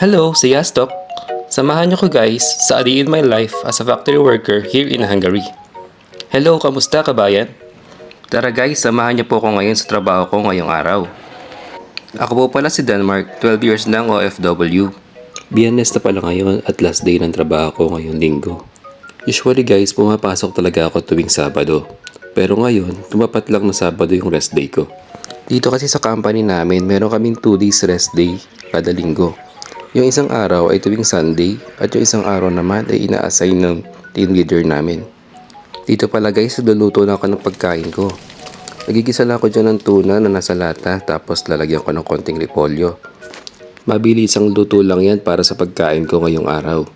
Hello, si Yastok. Samahan niyo ko guys sa A Day in My Life as a factory worker here in Hungary. Hello, kamusta kabayan? Tara guys, samahan niyo po ako ngayon sa trabaho ko ngayong araw. Ako po pala si Denmark, 12 years ng OFW. Biyernes na pala ngayon at last day ng trabaho ko ngayong linggo. Usually guys, pumapasok talaga ako tuwing Sabado. Pero ngayon, tumapat lang na Sabado yung rest day ko. Dito kasi sa company namin, meron kaming 2 days rest day kada linggo. Yung isang araw ay tuwing Sunday at yung isang araw naman ay ina-assign ng team leader namin. Dito pala guys, luluto na ako ng pagkain ko. Nagigisa lang ako dyan ng tuna na nasa lata tapos lalagyan ko ng konting repolyo. Mabilis ang luto lang yan para sa pagkain ko ngayong araw.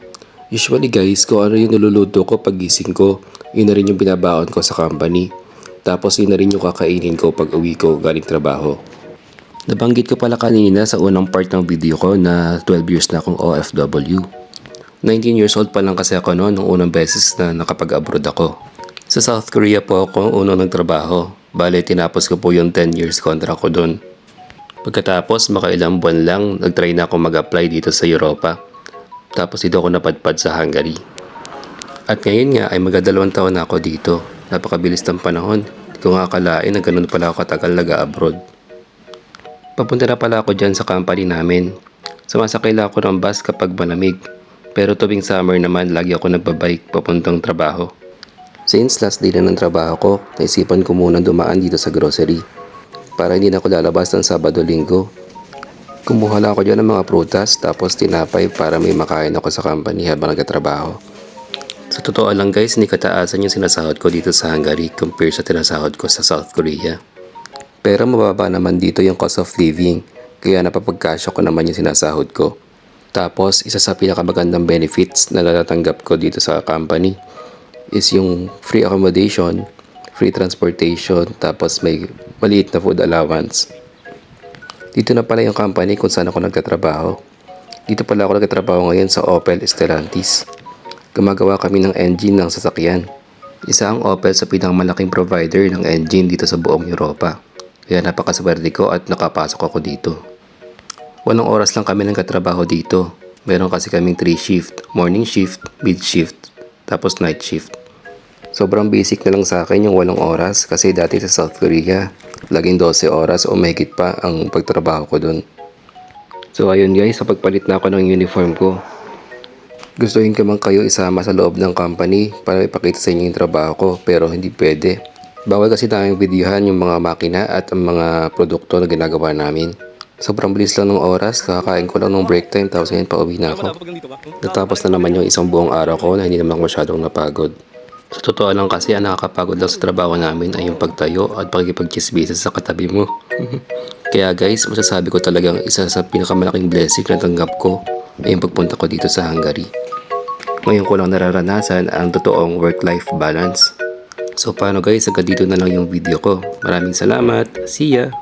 Usually guys, kung ano yung niluluto ko pag gising ko, yun na rin yung binabaon ko sa company. Tapos yun na rin yung kakainin ko pag uwi ko galing trabaho. Nabanggit ko pala kanina sa unang part ng video ko na 12 years na akong OFW. 19 years old pa lang kasi ako noon nung unang beses na nakapag-abroad ako. Sa South Korea po ako unang nagtrabaho. Bale, tinapos ko po yung 10 years contract ko doon. Pagkatapos, makailang buwan lang, nagtry na ako mag-apply dito sa Europa. Tapos dito ako napadpad sa Hungary. At ngayon nga ay magdadalawang taon na ako dito. Napakabilis ng panahon. Hindi ko nga akalain na ganun pala ako katagal nag-abroad. Papunta na pala ako dyan sa company namin. Sumasakay lang ako ng bus kapag malamig. Pero tuwing summer naman, lagi ako nagbabike papuntang trabaho. Since last day na ng trabaho ko, naisipan ko muna dumaan dito sa grocery. Para hindi na ako lalabas ng Sabado-Linggo. Kumuha lang ako dyan ng mga prutas tapos tinapay para may makain ako sa company habang nagtatrabaho. Sa totoo lang guys, hindi kataasan yung sinasahod ko dito sa Hungary compare sa tinasahod ko sa South Korea. Pero mababa naman dito yung cost of living, kaya napapagkasya ko naman yung sinasahod ko. Tapos, isa sa pinakamagandang benefits na natatanggap ko dito sa company is yung free accommodation, free transportation, tapos may maliit na food allowance. Dito na pala yung company kung saan ako nagtatrabaho. Dito pala ako nagtatrabaho ngayon sa Opel Stellantis. Gumagawa kami ng engine ng sasakyan. Isa ang Opel sa pinakamalaking provider ng engine dito sa buong Europa. Kaya napakaswerte ko at nakapasok ako dito. Walang oras lang kami ng katrabaho dito. Meron kasi kaming 3 shift, morning shift, mid shift, tapos night shift. Sobrang basic na lang sa akin yung 8 oras kasi dati sa South Korea, laging 12 oras o mahigit pa ang pagtrabaho ko dun. So ayun guys, sa pagpalit na ako ng uniform ko. Gustuhin ko man kayo isama sa loob ng company para ipakita sa inyo yung trabaho ko pero hindi pwede. Bawal kasi namin videohan yung mga makina at ang mga produkto na ginagawa namin. Sobrang bilis lang ng oras, kakain ko lang ng break time tapos ngayon pauwi na ako. Natapos na naman yung isang buong araw ko na hindi naman ako masyadong napagod. Sa totoo lang kasi ang nakakapagod lang sa trabaho namin ay yung pagtayo at pakikipagchisbisa sa katabi mo. Kaya guys, masasabi ko talagang isa sa pinakamalaking blessing na tanggap ko ay yung pagpunta ko dito sa Hungary. Ngayon ko lang nararanasan ang totoong work-life balance. So paano guys, hanggang dito na lang yung video ko. Maraming salamat. See ya!